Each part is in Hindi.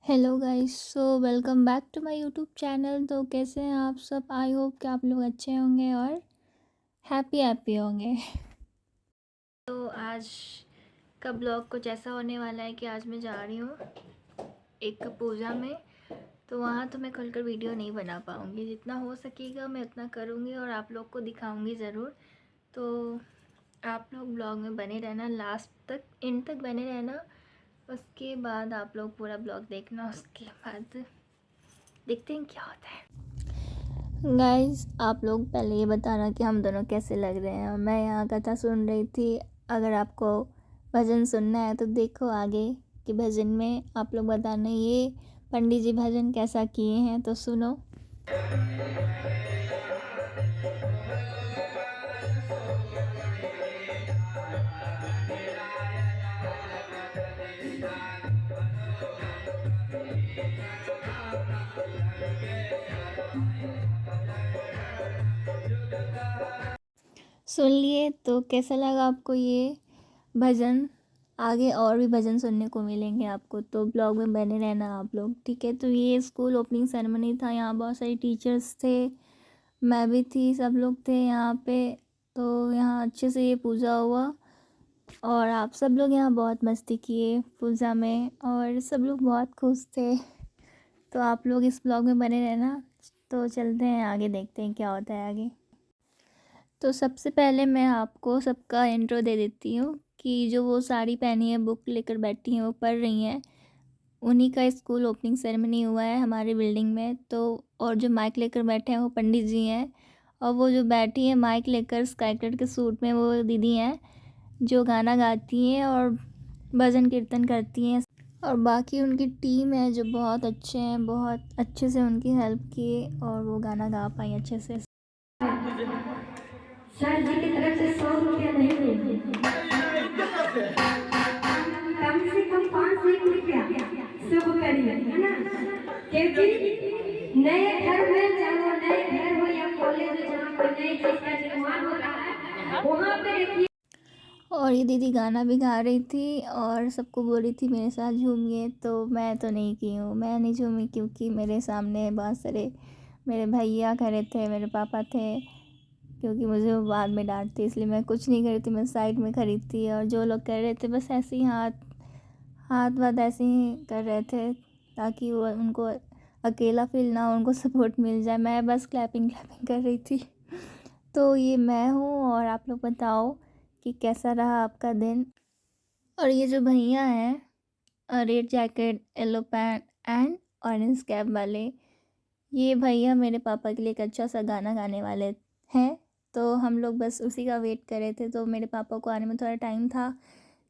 Hello guys, so welcome back to my YouTube channel. तो कैसे हैं आप सब? आई होप कि आप लोग अच्छे होंगे और हैप्पी हैप्पी होंगे। तो आज का ब्लॉग कुछ ऐसा होने वाला है कि आज मैं जा रही हूँ एक पूजा में। तो वहाँ तो मैं खुलकर वीडियो नहीं बना पाऊँगी, जितना हो सकेगा मैं उतना करूँगी और आप लोग को दिखाऊँगी ज़रूर। तो आप लोग ब्लॉग में बने रहना, लास्ट तक एंड तक बने रहना। उसके बाद आप लोग पूरा ब्लॉग देखना, उसके बाद देखते हैं क्या होता है। गाइस, आप लोग पहले ये बताना कि हम दोनों कैसे लग रहे हैं। मैं यहाँ कथा सुन रही थी। अगर आपको भजन सुनना है तो देखो आगे कि भजन में आप लोग बताना ये पंडित जी भजन कैसा किए हैं, तो सुनो। सुन लिए तो कैसा लगा आपको ये भजन? आगे और भी भजन सुनने को मिलेंगे आपको, तो ब्लॉग में बने रहना आप लोग, ठीक है। तो ये स्कूल ओपनिंग सेरेमनी था, यहाँ बहुत सारे टीचर्स थे, मैं भी थी, सब लोग थे यहाँ पे। तो यहाँ अच्छे से ये पूजा हुआ और आप सब लोग यहाँ बहुत मस्ती किए पूजा में और सब लोग बहुत खुश थे। तो आप लोग इस ब्लॉग में बने रहना। तो चलते हैं आगे, देखते हैं क्या होता है आगे। तो सबसे पहले मैं आपको सबका इंट्रो दे देती हूँ कि जो वो साड़ी पहनी है, बुक लेकर बैठी हैं, वो पढ़ रही हैं, उन्हीं का स्कूल ओपनिंग सेरेमनी हुआ है हमारी बिल्डिंग में। तो और जो माइक लेकर बैठे हैं वो पंडित जी हैं, और वो जो बैठी हैं माइक लेकर स्काई कलर के सूट में, वो दीदी हैं जो गाना गाती हैं और भजन कीर्तन करती हैं। और बाकी उनकी टीम है जो बहुत अच्छे हैं, बहुत अच्छे से उनकी हेल्प किए और वो गाना गा पाई अच्छे से। सर जी की तरफ से 100 रुपया नहीं मिले, कम से कम 5 रुपया शुभ करिए, है ना। क्योंकि नए घर में, चाहे वो नए घर हो या कॉलेज हो, जहाँ पर नई चीज का निर्माण हो रहा है, वहाँ पे देखिए। और ये दीदी गाना भी गा रही थी और सबको बोल रही थी मेरे साथ झूमिए। तो मैं तो नहीं की हूँ, मैं नहीं झूमी, क्योंकि मेरे सामने बहुत सारे मेरे भैया खड़े थे, मेरे पापा थे, क्योंकि मुझे वो बाद में डांटती, इसलिए मैं कुछ नहीं कर रही थी, मैं साइड में खड़ी थी। और जो लोग कर रहे थे बस ऐसे ही हाथ हाथ वाथ ऐसे ही कर रहे थे, ताकि वो उनको अकेला फील ना हो, उनको सपोर्ट मिल जाए। मैं बस क्लैपिंग क्लैपिंग कर रही थी। तो ये मैं हूँ, और आप लोग बताओ कि कैसा रहा आपका दिन। और ये जो भैया हैं, red jacket, yellow pant and orange cap वाले, ये भैया मेरे पापा के लिए एक अच्छा सा गाना गाने वाले हैं। तो हम लोग बस उसी का वेट कर रहे थे। तो मेरे पापा को आने में थोड़ा टाइम था,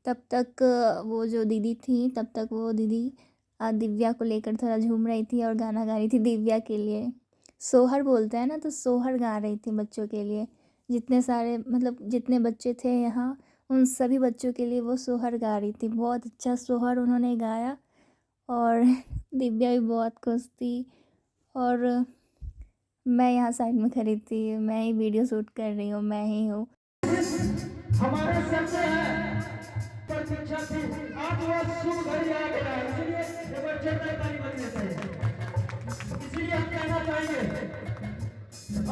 तब तक वो जो दीदी थी, तब तक वो दीदी दिव्या को लेकर थोड़ा झूम रही थी और गाना गा रही थी दिव्या के लिए। सोहर बोलते हैं ना, तो सोहर गा रही थी बच्चों के लिए। जितने सारे, मतलब जितने बच्चे थे यहाँ, उन सभी बच्चों के लिए वो सोहर गा रही थी। बहुत अच्छा सोहर उन्होंने गाया और दिव्या भी बहुत खुश थी। और मैं यहाँ साइड में खड़ी थी, मैं ही वीडियो शूट कर रही हूँ, मैं ही हूँ। हमारे सर से है प्रतीक्षा थी, आज वो शुभ घड़ी आ गया है, इसलिए एक बार जोरदार ताली बजनी चाहिए। इसलिए हम कहना चाहेंगे,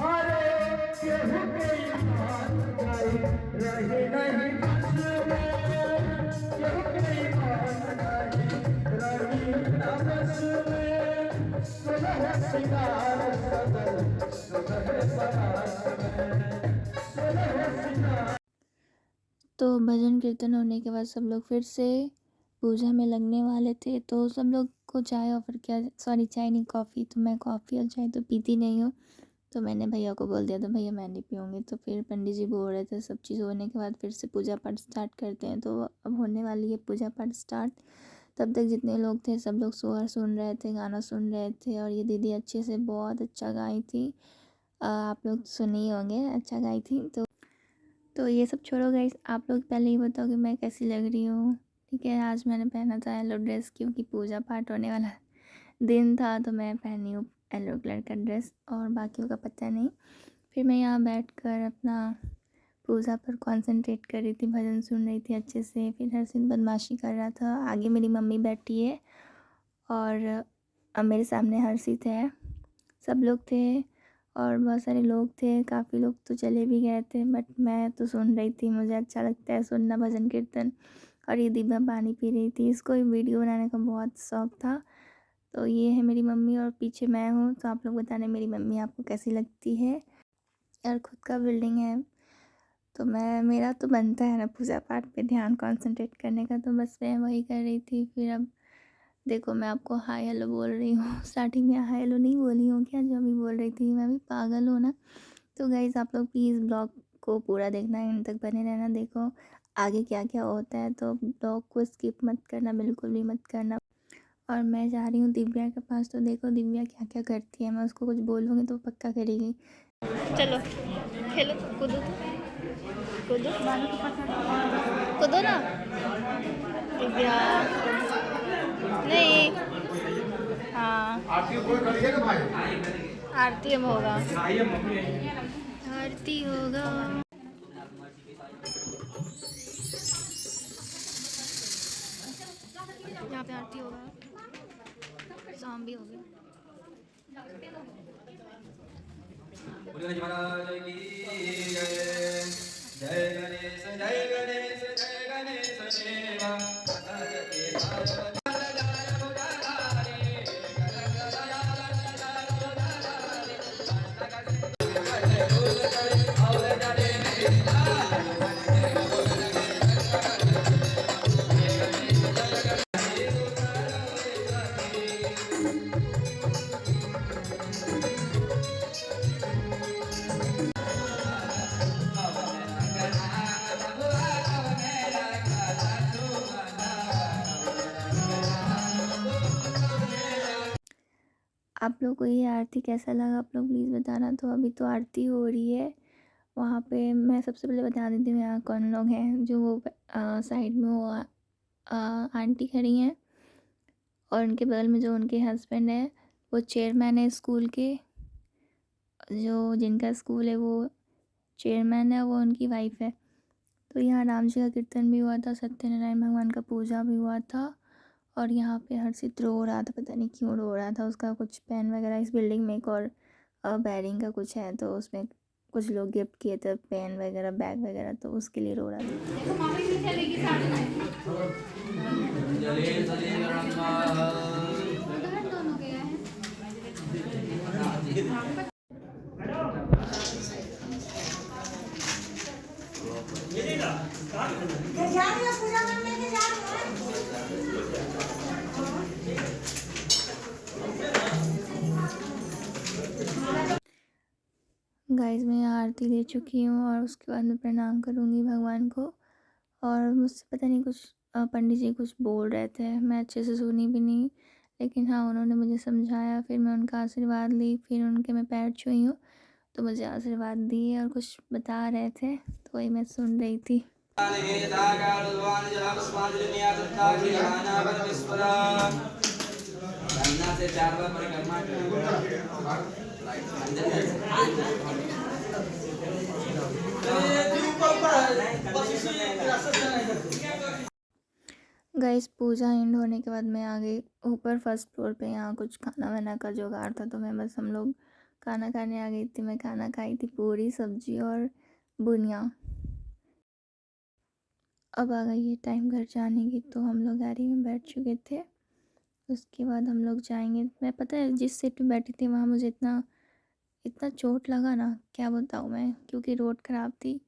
अरे केहू के ईमान रहे नहीं बस में, केहू के ईमान रही न बस में, सुलह सिंगार सदर सुलह सरास में, सुलह सिंगार। तो भजन कीर्तन होने के बाद सब लोग फिर से पूजा में लगने वाले थे। तो सब लोग को चाय ऑफ़र किया, सॉरी चाय नहीं, कॉफ़ी। तो मैं कॉफ़ी और चाय तो पीती नहीं हूँ, तो मैंने भैया को बोल दिया, तो भैया मैं नहीं पीऊँगी। तो फिर पंडित जी बोल रहे थे सब चीज़ होने के बाद फिर से पूजा पाठ स्टार्ट करते हैं। तो अब होने वाली है पूजा पाठ स्टार्ट। तब तक जितने लोग थे सब लोग सोहर सुन रहे थे, गाना सुन रहे थे। और ये दीदी अच्छे से बहुत अच्छा गाई थी, आप लोग सुने ही होंगे, अच्छा गाई थी। तो ये सब छोड़ो गाइस, आप लोग पहले ही बताओ कि मैं कैसी लग रही हूँ, ठीक है। आज मैंने पहना था येलो ड्रेस, क्योंकि पूजा पाठ होने वाला दिन था, तो मैं पहनी हूँ येलो कलर का ड्रेस, और बाकियों का पता नहीं। फिर मैं यहाँ बैठकर अपना पूजा पर कंसंट्रेट कर रही थी, भजन सुन रही थी अच्छे से। फिर हर्षित बदमाशी कर रहा था, आगे मेरी मम्मी बैठी है और अब मेरे सामने हर्षित है, सब लोग थे और बहुत सारे लोग थे, काफ़ी लोग तो चले भी गए थे, बट मैं तो सुन रही थी। मुझे अच्छा लगता है सुनना भजन कीर्तन। और ये दिव्या पानी पी रही थी, इसको भी वीडियो बनाने का बहुत शौक़ था। तो ये है मेरी मम्मी और पीछे मैं हूँ। तो आप लोग बताना मेरी मम्मी आपको कैसी लगती है। और खुद का बिल्डिंग है तो मेरा तो बनता है ना पूजा पाठ पे ध्यान कंसंट्रेट करने का, तो बस मैं वही कर रही थी। फिर अब देखो मैं आपको हाय हेलो बोल रही हूँ स्टार्टिंग में हाय हेलो नहीं बोली हूँ क्या, जो अभी बोल रही थी। मैं भी पागल हूँ ना। तो गाइज़ आप लोग प्लीज़ ब्लॉग को पूरा देखना, एंड तक बने रहना। देखो आगे क्या क्या होता है, तो ब्लॉग को स्किप मत करना, बिल्कुल भी मत करना। और मैं जा रही हूँ दिव्या के पास, तो देखो दिव्या क्या क्या करती है। मैं उसको कुछ बोलूँगी तो पक्का करेगी। चलो खेलो, कूदो कूदो कूदो ना दिव्या। नहीं हाँ आरती में होगा, आरती होगा। यहाँ पे आरती होगा, शाम भी होगी। जय गणेश जय गणेश जय गणेश देवा। आप लोग को ये आरती कैसा लगा आप लोग प्लीज़ बताना। तो अभी तो आरती हो रही है वहाँ पे। मैं सबसे पहले बता देती हूँ यहाँ कौन लोग हैं। जो वो साइड में वो आंटी खड़ी हैं, और उनके बगल में जो उनके हस्बैंड है वो चेयरमैन है स्कूल के। जो जिनका स्कूल है वो चेयरमैन है, वो उनकी वाइफ है। तो यहाँ राम जी का कीर्तन भी हुआ था, सत्यनारायण भगवान का पूजा भी हुआ था। और यहाँ पे हर्षित रो रहा था, पता नहीं क्यों रो रहा था। उसका कुछ पेन वगैरह इस बिल्डिंग में एक और बैरिंग का कुछ है, तो उसमें कुछ लोग गिफ्ट किए थे पेन वगैरह बैग वगैरह, तो उसके लिए रो रहा था। गाइस मैं यहाँ आरती ले चुकी हूँ और उसके बाद मैं प्रणाम करूँगी भगवान को। और मुझसे पता नहीं कुछ पंडित जी कुछ बोल रहे थे, मैं अच्छे से सुनी भी नहीं, लेकिन हाँ उन्होंने मुझे समझाया। फिर मैं उनका आशीर्वाद ली, फिर उनके मैं पैर छुई हूँ तो मुझे आशीर्वाद दिए और कुछ बता रहे थे, तो वही मैं सुन रही थी। गाइस पूजा एंड होने के बाद मैं आ गई ऊपर फर्स्ट फ्लोर पे। यहाँ कुछ खाना वाना का जुगाड़ था, तो मैं बस हम लोग खाना खाने आ गई थी। मैं खाना खाई थी पूरी सब्जी और बुनिया। अब आ गई है टाइम घर जाने की, तो हम लोग गाड़ी में बैठ चुके थे। उसके बाद हम लोग जाएंगे। मैं पता है जिस सीट पे बैठी थी वहाँ मुझे इतना इतना चोट लगा ना, क्या बताऊँ मैं, क्योंकि रोड ख़राब थी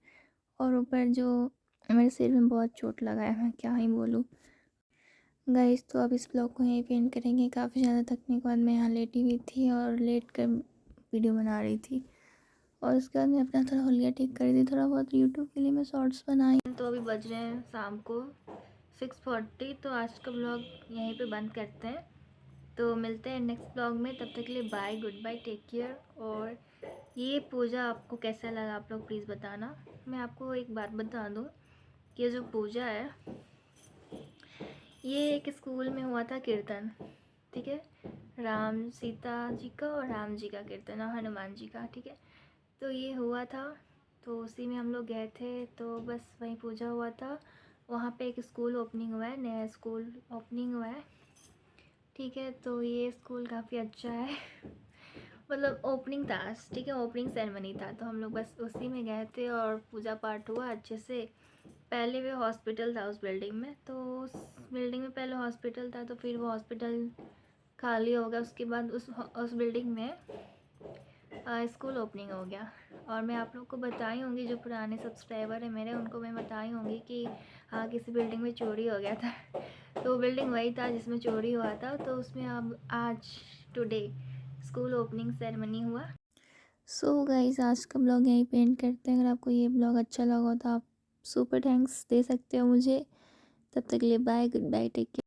और ऊपर जो मेरे सिर में बहुत चोट लगा है, मैं क्या ही बोलूँ। गाइस तो अब इस ब्लॉग को यहीं पे एंड करेंगे। काफ़ी ज़्यादा थकने के बाद मैं यहाँ लेटी हुई थी और लेट कर वीडियो बना रही थी। और उसके बाद मैं अपना थोड़ा हुलिया ठीक कर दी, थोड़ा बहुत यूट्यूब के लिए मैं शॉर्ट्स बनाई। तो अभी बज रहे हैं शाम को 6:40। तो आज का ब्लॉग यहीं पे बंद करते हैं। तो मिलते हैं नेक्स्ट ब्लॉग में, तब तक के लिए bye, good bye, take care. और ये पूजा आपको कैसा लगा आप लोग प्लीज़ बताना। मैं आपको एक बात बता दूँ कि ये जो पूजा है ये एक स्कूल में हुआ था कीर्तन, ठीक है। राम सीता जी का और राम जी का कीर्तन और हनुमान जी का, ठीक है। तो ये हुआ था, तो उसी में हम लोग गए थे। तो बस वहीं पूजा हुआ था। वहाँ पे एक स्कूल ओपनिंग हुआ है, नया स्कूल ओपनिंग हुआ है। ठीक है, तो ये स्कूल काफ़ी अच्छा है। मतलब ओपनिंग था आज, ठीक है, ओपनिंग सेरेमनी था, तो हम लोग बस उसी में गए थे और पूजा पाठ हुआ अच्छे से। पहले वो हॉस्पिटल था उस बिल्डिंग में, तो उस बिल्डिंग में पहले हॉस्पिटल था, तो फिर वो हॉस्पिटल खाली हो गया, उसके बाद उस बिल्डिंग में स्कूल ओपनिंग हो गया। और मैं आप लोग को बताई होंगी, जो पुराने सब्सक्राइबर है मेरे, उनको मैं बताई होंगी कि हाँ किसी बिल्डिंग में चोरी हो गया था। तो वही वही था जिसमें चोरी हुआ था, तो उसमें अब आज टुडे स्कूल ओपनिंग सेरेमनी हुआ। सो गाइस, आज का ब्लॉग यहीं पे एंड करते हैं। अगर आपको ये ब्लॉग अच्छा लगा तो आप सुपर थैंक्स दे सकते हो मुझे। तब तक के लिए bye, good bye, take care.